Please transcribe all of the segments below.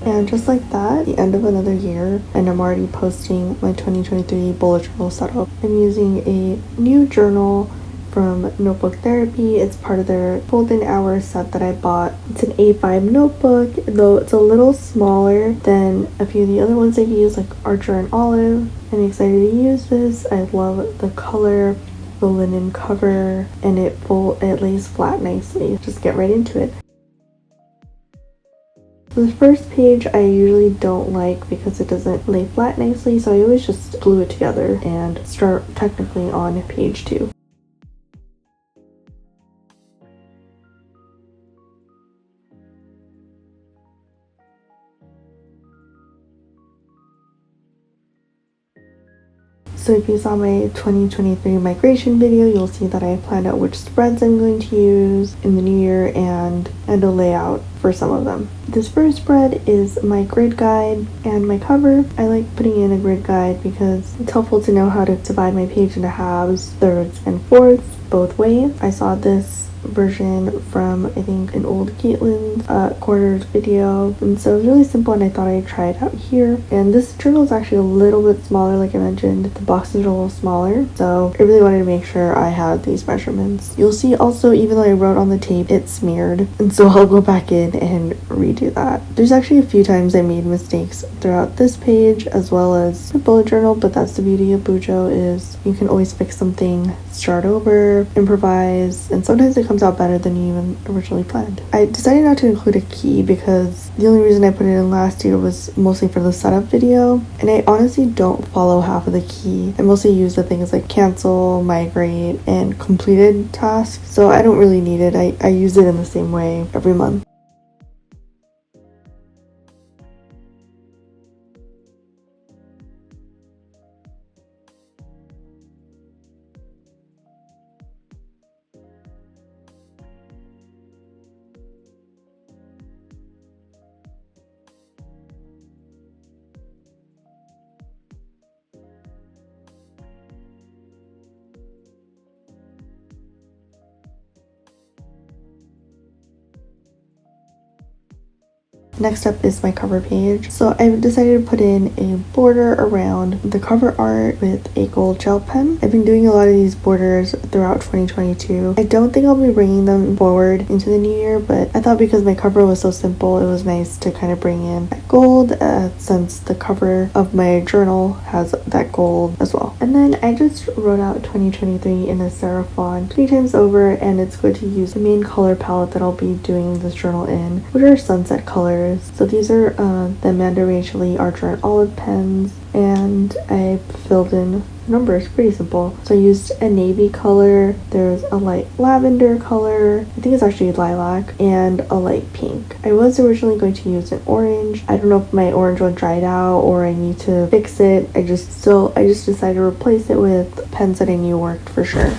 And just like that, the end of another year, and I'm already posting my 2023 bullet journal setup. I'm using a new journal from Notebook Therapy. It's part of their golden hour set that I bought. It's an A5 notebook, though it's a little smaller than a few of the other ones I've used, like Archer and Olive. I'm excited to use this. I love the color, the linen cover, and it lays flat nicely. Just get right into it. The first page I usually don't like because it doesn't lay flat nicely, so I always just glue it together and start technically on page 2. So if you saw my 2023 migration video, you'll see that I planned out which spreads I'm going to use in the new year and a layout for some of them. This first spread is my grid guide and my cover. I like putting in a grid guide because it's helpful to know how to divide my page into halves, thirds, and fourths both ways. I saw this version from I think an old Caitlin's quarters video, and so it was really simple and I thought I'd try it out here. And this journal is actually a little bit smaller, like I mentioned. The boxes are a little smaller, so I really wanted to make sure I had these measurements. You'll see also, even though I wrote on the tape, it's smeared, and so I'll go back in and redo that. There's actually a few times I made mistakes throughout this page as well as the bullet journal, but that's the beauty of Bujo, is you can always fix something, start over, improvise, and sometimes it comes out better than you even originally planned. I decided not to include a key because the only reason I put it in last year was mostly for the setup video, and I honestly don't follow half of the key. I mostly use the things like cancel, migrate, and completed tasks, so I don't really need it. I use it in the same way every month. Next up is my cover page. So I've decided to put in a border around the cover art with a gold gel pen. I've been doing a lot of these borders throughout 2022. I don't think I'll be bringing them forward into the new year, but I thought because my cover was so simple, it was nice to kind of bring in that gold since the cover of my journal has that gold as well. And then I just wrote out 2023 in a serif font 3 times over, and it's good to use the main color palette that I'll be doing this journal in, which are sunset colors. So these are the Amanda Rachel Archer and Olive pens, and I filled in numbers, pretty simple. So I used a navy color, there's a light lavender color, I think it's actually lilac, and a light pink. I was originally going to use an orange. I don't know if my orange one dried out or I need to fix it. I just decided to replace it with pens that I knew worked for sure.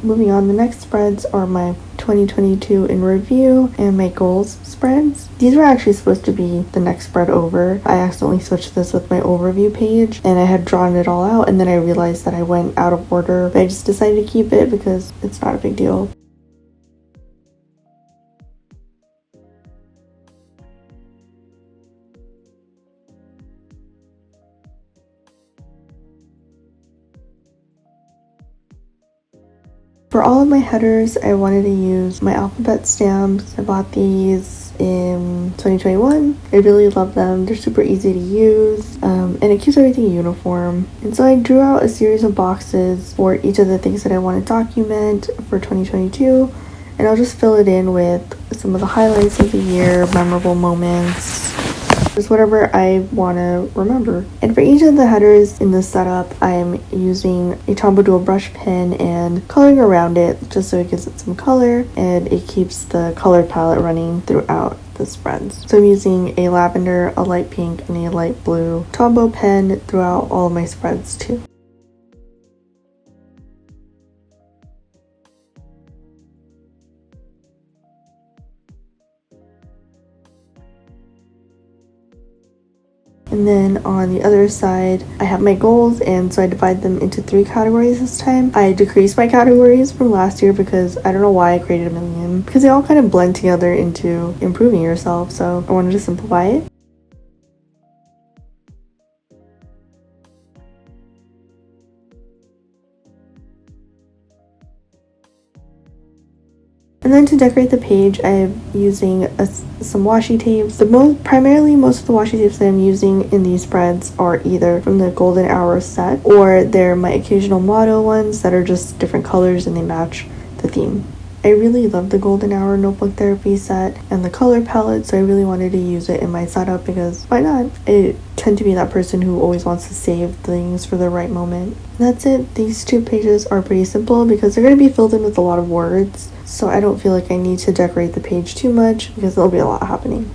Moving on, the next spreads are my 2022 in review and my goals spreads. These were actually supposed to be the next spread over. I accidentally switched this with my overview page and I had drawn it all out, and then I realized that I went out of order, but I just decided to keep it because it's not a big deal. For all of my headers, I wanted to use my alphabet stamps. I bought these in 2021. I really love them. They're super easy to use, and it keeps everything uniform. And so I drew out a series of boxes for each of the things that I want to document for 2022, and I'll just fill it in with some of the highlights of the year, memorable moments, just whatever I want to remember. And for each of the headers in this setup, I'm using a Tombow dual brush pen and coloring around it just so it gives it some color and it keeps the color palette running throughout the spreads. So I'm using a lavender, a light pink, and a light blue Tombow pen throughout all of my spreads too. And then on the other side, I have my goals, and so I divide them into 3 categories this time. I decreased my categories from last year because I don't know why I created a million, because they all kind of blend together into improving yourself, so I wanted to simplify it. And then to decorate the page, I'm using some washi tapes. Primarily, most of the washi tapes that I'm using in these spreads are either from the Golden Hour set, or they're my occasional motto ones that are just different colors and they match the theme. I really love the Golden Hour Notebook Therapy set and the color palette, so I really wanted to use it in my setup because why not? I tend to be that person who always wants to save things for the right moment. And that's it. These 2 pages are pretty simple because they're going to be filled in with a lot of words, so I don't feel like I need to decorate the page too much because there'll be a lot happening.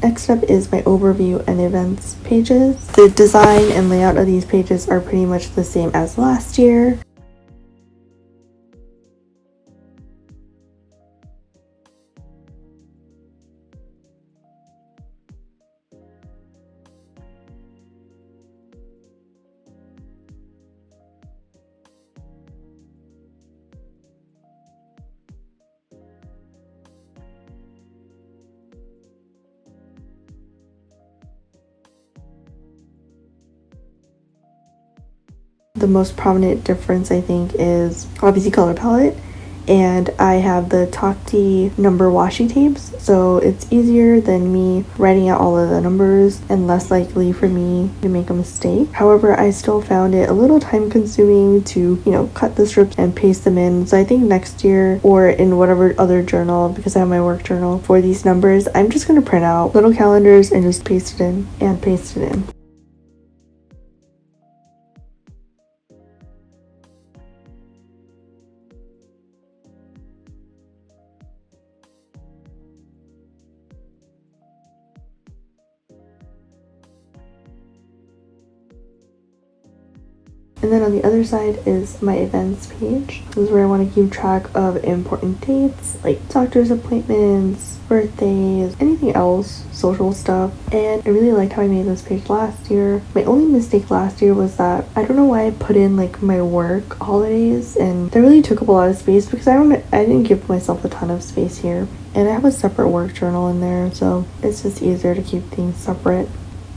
Next up is my overview and events pages. The design and layout of these pages are pretty much the same as last year. The most prominent difference, I think, is obviously color palette, and I have the Takti number washi tapes, so it's easier than me writing out all of the numbers and less likely for me to make a mistake. However, I still found it a little time consuming to, cut the strips and paste them in. So I think next year, or in whatever other journal, because I have my work journal for these numbers, I'm just going to print out little calendars and just paste it in and paste it in. And then on the other side is my events page. This is where I want to keep track of important dates, like doctor's appointments, birthdays, anything else, social stuff. And I really liked how I made this page last year. My only mistake last year was that I don't know why I put in like my work holidays, and that really took up a lot of space because I didn't give myself a ton of space here. And I have a separate work journal in there, so it's just easier to keep things separate.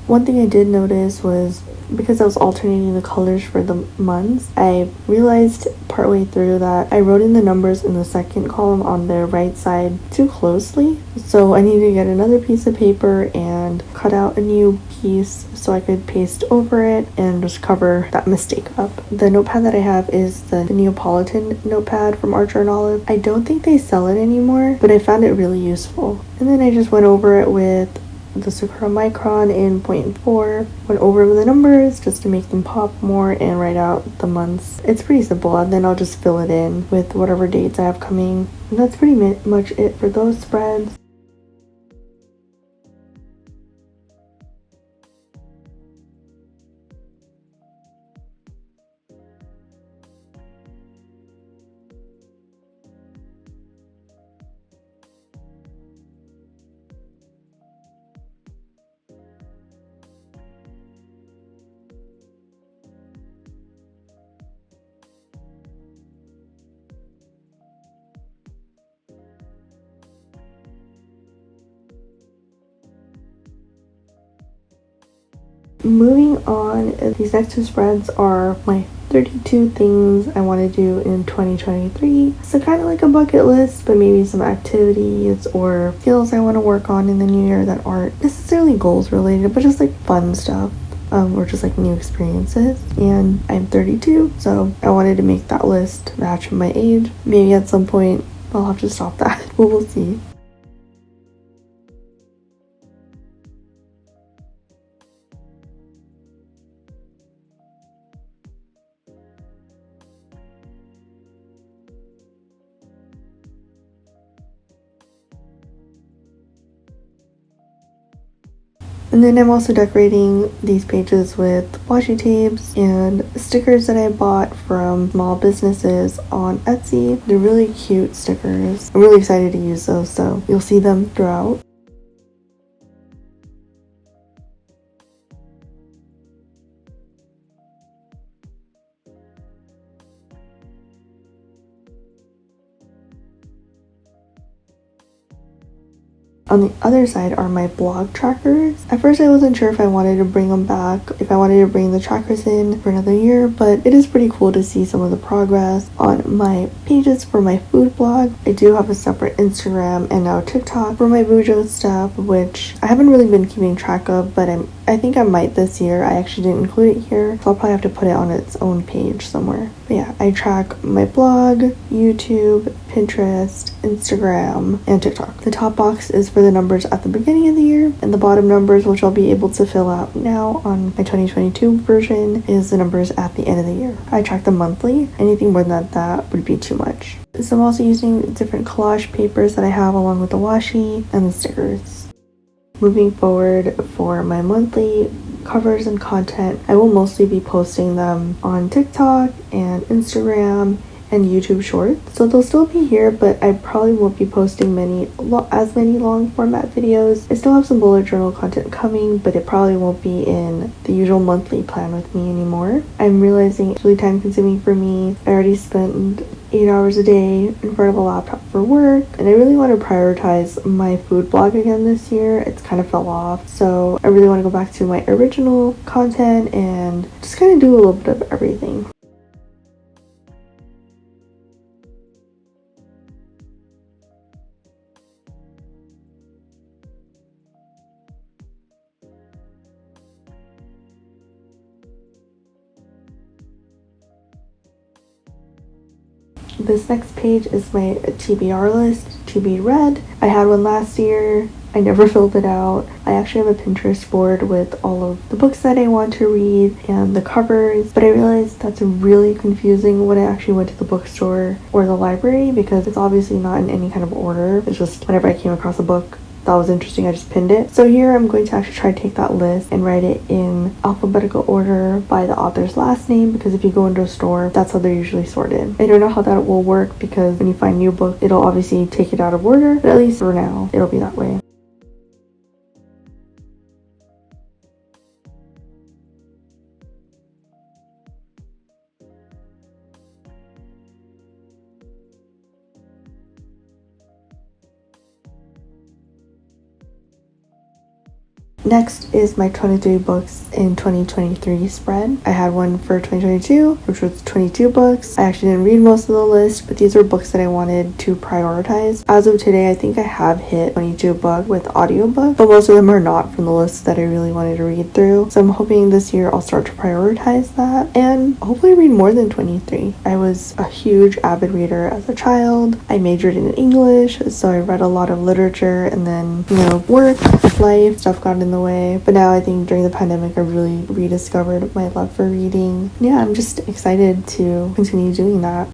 One thing I did notice was because I was alternating the colors for the months, I realized partway through that I wrote in the numbers in the second column on the right side too closely. So I needed to get another piece of paper and cut out a new piece so I could paste over it and just cover that mistake up. The notepad that I have is the Neapolitan notepad from Archer and Olive. I don't think they sell it anymore, but I found it really useful. And then I just went over it with the Sakura Micron in 0.4, went over the numbers just to make them pop more and write out the months. It's pretty simple, and then I'll just fill it in with whatever dates I have coming. And that's pretty much it for those spreads. Moving on, these next two spreads are my 32 things I want to do in 2023. So kind of like a bucket list, but maybe some activities or skills I want to work on in the new year that aren't necessarily goals related, but just like fun stuff. Or just like new experiences. And I'm 32, so I wanted to make that list match my age. Maybe at some point I'll have to stop that, but we'll see. And then I'm also decorating these pages with washi tapes and stickers that I bought from small businesses on Etsy. They're really cute stickers. I'm really excited to use those, so you'll see them throughout. On the other side are my blog trackers. At first I wasn't sure if I wanted to bring them back, if I wanted to bring the trackers in for another year, but it is pretty cool to see some of the progress on my pages for my food blog. I do have a separate Instagram and now TikTok for my Bujo stuff, which I haven't really been keeping track of, but I think I might this year. I actually didn't include it here, so I'll probably have to put it on its own page somewhere. But yeah, I track my blog, YouTube, Pinterest, Instagram, and TikTok. The top box is for the numbers at the beginning of the year, and the bottom numbers, which I'll be able to fill out now on my 2022 version, is the numbers at the end of the year. I track them monthly. Anything more than that would be too much. So I'm also using different collage papers that I have along with the washi and the stickers. Moving forward for my monthly covers and content, I will mostly be posting them on TikTok and Instagram and YouTube Shorts. So they'll still be here, but I probably won't be posting as many long format videos. I still have some bullet journal content coming, but it probably won't be in the usual monthly plan with me anymore. I'm realizing it's really time consuming for me. I already spend 8 hours a day in front of a laptop for work, and I really want to prioritize my food blog again this year. It's kind of fell off, so I really want to go back to my original content and just kind of do a little bit of everything. This next page is my TBR list, to be read. I had one last year. I never filled it out. I actually have a Pinterest board with all of the books that I want to read and the covers, but I realized that's really confusing when I actually went to the bookstore or the library because it's obviously not in any kind of order. It's just whenever I came across a book that was interesting, I just pinned it. So here I'm going to actually try to take that list and write it in alphabetical order by the author's last name, because if you go into a store, that's how they're usually sorted. I don't know how that will work because when you find new books, it'll obviously take it out of order, but at least for now, it'll be that way. Next is my 23 books in 2023 spread. I had one for 2022, which was 22 books. I actually didn't read most of the list, but these are books that I wanted to prioritize. As of today, I think I have hit 22 books with audiobook, but most of them are not from the list that I really wanted to read through. So I'm hoping this year I'll start to prioritize that and hopefully read more than 23. I was a huge avid reader as a child. I majored in English, so I read a lot of literature, and then, work, life, stuff got in the way. But now I think during the pandemic, I really rediscovered my love for reading. Yeah, I'm just excited to continue doing that.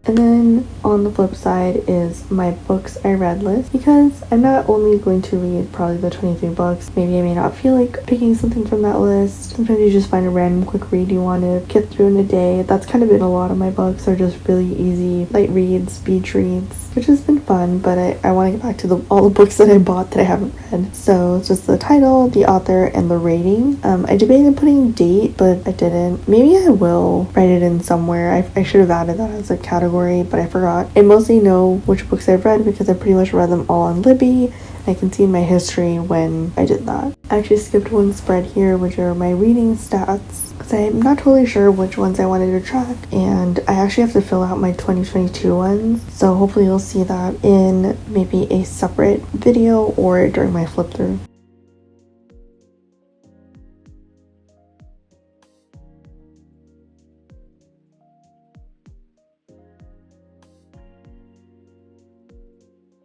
And then on the flip side is my books I read list, because I'm not only going to read probably the 23 books, maybe I may not feel like picking something from that list. Sometimes you just find a random quick read you want to get through in a day. That's kind of been a lot of my books, are just really easy light reads, beach reads, which has been fun, but I want to get back to all the books that I bought that I haven't read. So it's just the title, the author, and the rating. I debated putting date, but I didn't. Maybe I will write it in somewhere. I should have added that as a category, but I forgot. I mostly know which books I've read because I pretty much read them all on Libby. I can see my history when I did that. I actually skipped one spread here, which are my reading stats, because I'm not totally sure which ones I wanted to track, and I actually have to fill out my 2022 ones, so hopefully you'll see that in maybe a separate video or during my flip through.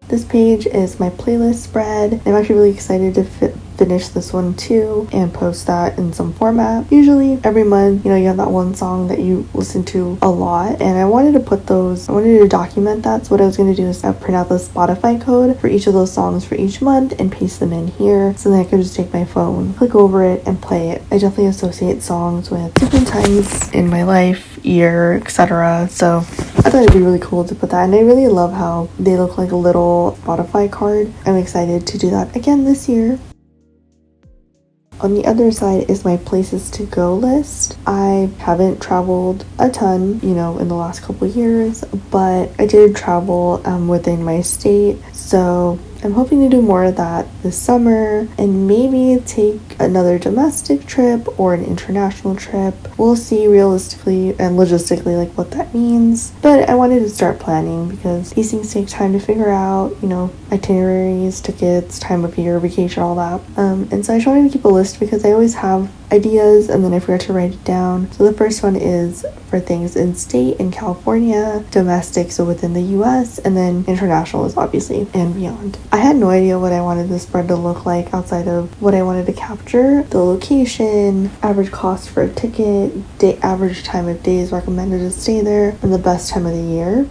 This page is my playlist spread. I'm actually really excited to finish this one too and post that in some format. Usually every month, you have that one song that you listen to a lot, and I wanted to document that. So what I was going to do is print out the Spotify code for each of those songs for each month and paste them in here, so then I could just take my phone, click over it, and play it. I definitely associate songs with different times in my life, year, etc. So I thought it'd be really cool to put that, and I really love how they look like a little Spotify card. I'm excited to do that again this year. On the other side is my places to go list. I haven't traveled a ton, in the last couple years, but I did travel within my state. So I'm hoping to do more of that this summer and maybe take another domestic trip or an international trip. We'll see realistically and logistically what that means. But I wanted to start planning because these things take time to figure out, itineraries, tickets, time of year, vacation, all that. And so I just wanted to keep a list because I always have ideas and then I forgot to write it down. So the first one is for things in state in California, domestic, so within the US, and then international is obviously and beyond. I had no idea what I wanted this spread to look like outside of what I wanted to capture: the location, average cost for a ticket, average time of days recommended to stay there, and the best time of the year.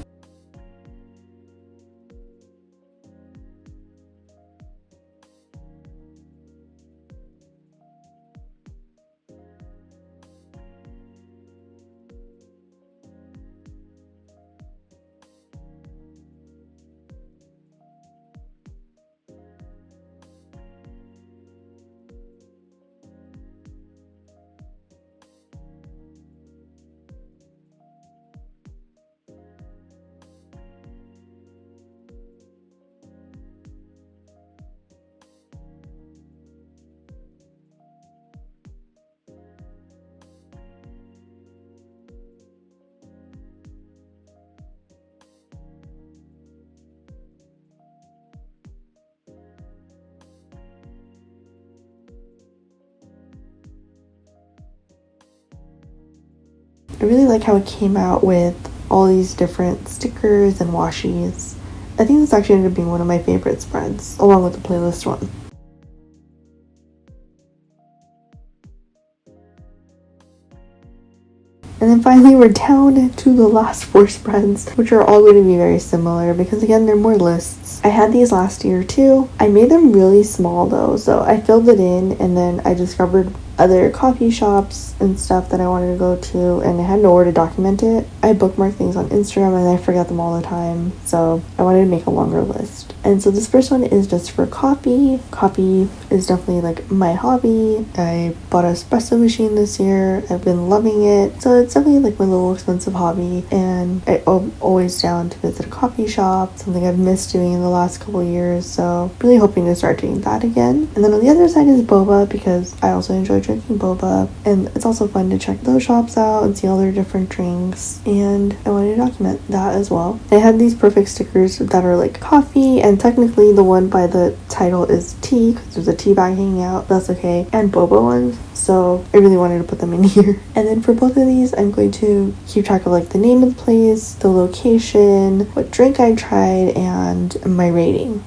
I really like how it came out with all these different stickers and washies. I think this actually ended up being one of my favorite spreads, along with the playlist one. And then finally we're down to the last 4 spreads, which are all going to be very similar because again, they're more lists. I had these last year too. I made them really small though, so I filled it in and then I discovered other coffee shops and stuff that I wanted to go to, and I had nowhere to document it. I bookmark things on Instagram and I forget them all the time, so I wanted to make a longer list. And so this first one is just for coffee. Coffee is definitely like my hobby. I bought an espresso machine this year. I've been loving it. So it's definitely like my little expensive hobby, and I'm always down to visit a coffee shop, something I've missed doing in the last couple years, so really hoping to start doing that again. And then on the other side is boba, because I also enjoy drinking boba, and it's also fun to check those shops out and see all their different drinks, and I wanted to document that as well. I had these perfect stickers that are like coffee, and technically the one by the title is tea because there's a tea bag hanging out. That's okay. And boba ones, so I really wanted to put them in here. And then for both of these, I'm going to keep track of like the name of the place, the location, what drink I tried, and my rating.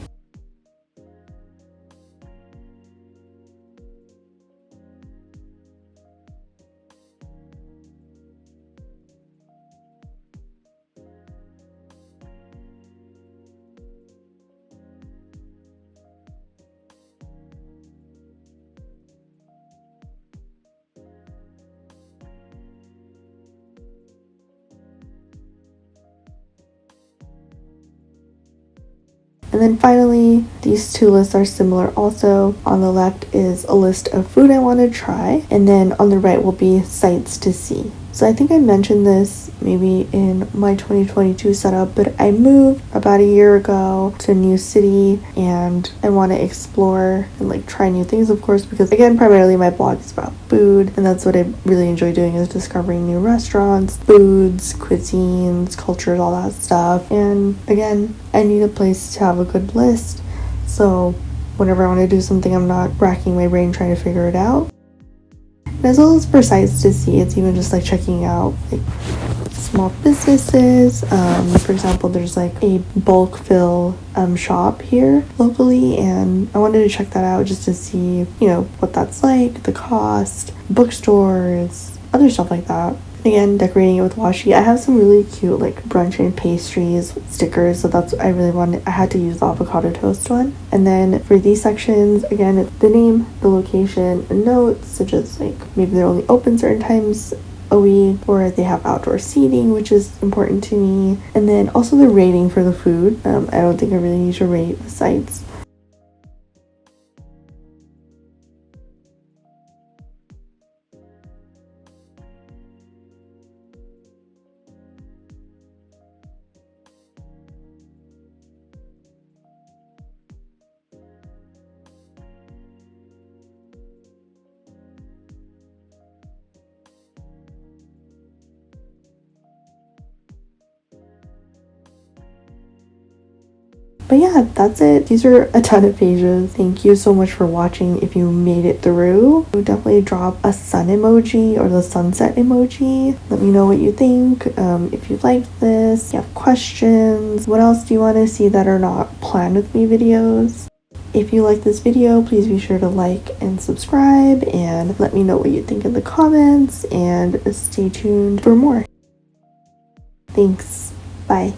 And then finally, these 2 lists are similar also. On the left is a list of food I want to try, and then on the right will be sights to see. So I think I mentioned this maybe in my 2022 setup, but I moved about a year ago to a new city and I want to explore and like try new things, of course, because again, primarily my blog is about food, and that's what I really enjoy doing, is discovering new restaurants, foods, cuisines, cultures, all that stuff. And again, I need a place to have a good list, so whenever I want to do something, I'm not racking my brain trying to figure it out. And as well as for sites to see, it's even just like checking out like small businesses. For example, there's like a bulk fill shop here locally, and I wanted to check that out just to see, you know, what that's like, the cost, bookstores, other stuff like that. Again, decorating it with washi. I have some really cute like brunch and pastries stickers, so that's what I really wanted. I had to use the avocado toast one. And then for these sections, again, it's the name, the location, and notes such as like maybe they're only open certain times a week, or they have outdoor seating, which is important to me. And then also the rating for the food. I don't think I really need to rate the sites. But yeah, that's it. These are a ton of pages. Thank you so much for watching. If you made it through, definitely drop a sun emoji or the sunset emoji. Let me know what you think. If you like this, you have questions, what else do you want to see that are not planned with me videos? If you like this video, please be sure to like and subscribe, and let me know what you think in the comments, and stay tuned for more. Thanks. Bye.